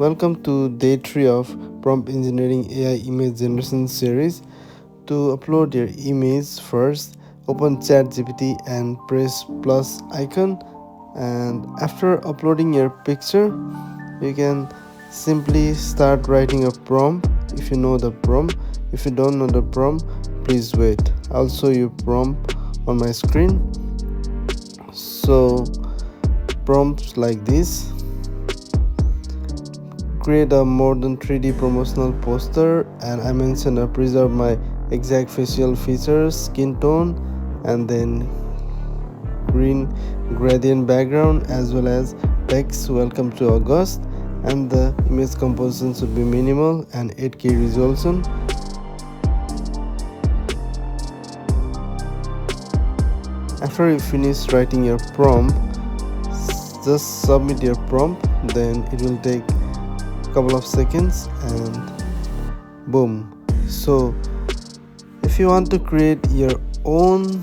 Welcome to day 3 of Prompt Engineering AI Image Generation series. To upload your image, first open ChatGPT and press plus icon, and after uploading your picture you can simply start writing a prompt if you know the prompt. If you don't know the prompt, please wait. I'll show you prompt on my screen. So prompts like this: create a modern 3D promotional poster, and I mentioned preserve my exact facial features, skin tone, and then green gradient background, as well as text welcome to August, and the image composition should be minimal and 8K resolution. After you finish writing your prompt, just submit your prompt, then it will take couple of seconds and boom. So if you want to create your own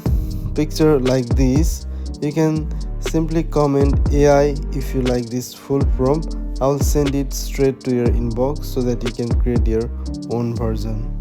picture like this, you can simply comment AI if you like this full prompt. I'll send it straight to your inbox so that you can create your own version.